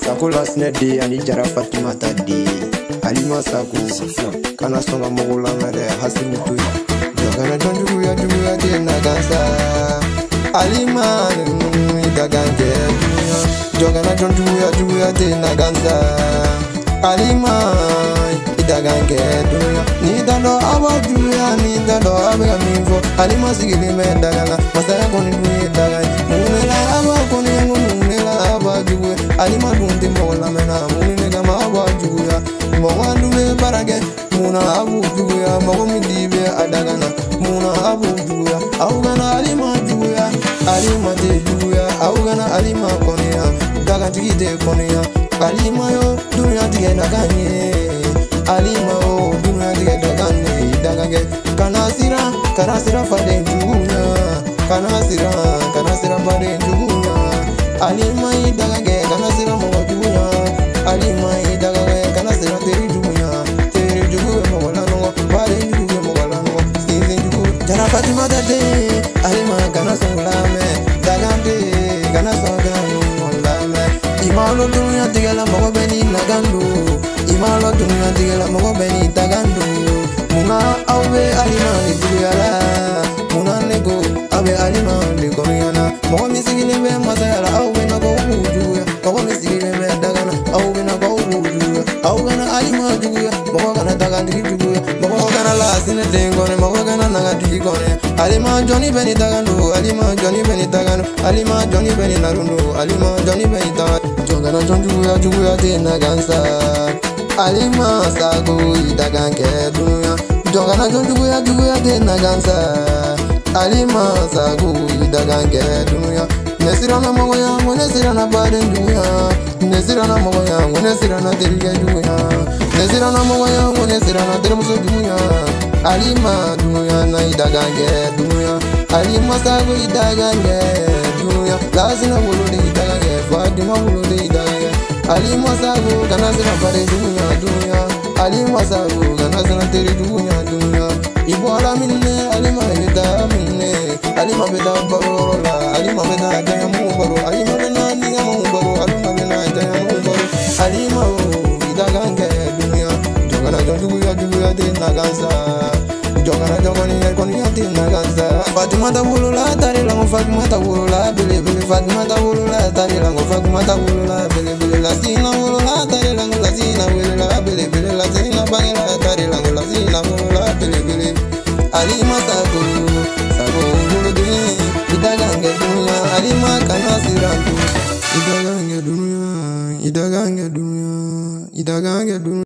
Sakula snedi ani jara Fatima tadi Alima saku kana songa mogula ngare hasimu tu jogana jonjugu ya tena gansa Alima idaganje jogana jonjugu ya tena gansa Alima idaganje ni dando abajuya ni dando abega minfo Alima sigili mendagana masaya koni duye dagai munela abakoni munela abajuwe Alima dunti mola mena munene kama abajuya mowanduwe barage muna abujuya mogomi dibe adagana muna abujuya augana Alima juya Alima te juya augana Alima konia daga tigite konia Alima yo dunya tige naganye Alima yo dunya tige dagane dagage kanasira fade juya kanasira fade juya Alima idagage kanasira mojuya Alima idagage kanasira teri juya mogola no fade juya mogola no sinze juya jara Fatima tade Alima kanasongulame dagande kanasongulame Imalo dunya tigela mogo beni nagandu Imalo dunya tigela mogo beni tagandu Muna awe Alima nijuyala Muna nego awe Alima nikomiana Mogo misigile be masayala awe na go ujuya Mogo misigile be dagana awe na go ujuya Awe na Alima juya Mogo gana tagandiki juya Mogo gana la sine tengone Mogo gana nagatiki kone Alima Johnny beni tagandu Alima Johnny beni tagandu Alima Johnny beni narundu Alima Johnny beni tagandu Jogana juya tena gansa Alima sagu idagange dunya Jogana juya tena gansa Alima sagu idagange dunya Nesirana mogoya nesirana baden dunya Nesirana mogoya nesirana terige dunya Nesirana mogoya nesirana termuso dunya Alima dunya na idagange dunya Alima sagu idagange dunya Lazina wuludi idagange Fatima wuludi idagange Alima sagu kanasira fade dunya Alima sagu kanasira teri dunya Ibola minne Alima beda minne Alima beda barola Alima beda jaya mubaro Alima beda niga mubaro Alima beda jaya mubaro Alima idagange dunya Jogana juya tena gansa Jogana koni tena gansa Fatima ta wulula tari lango Fatima ta wulula bele Fatima ta wulula tari lango Fatima ta wulula bele Lasina wulula tari lango Lasina wulula bele Lasina bangela tari lango Lasina wulula bele Alima sago wuludi idagange dunya Alima kanasirantu idagange dunya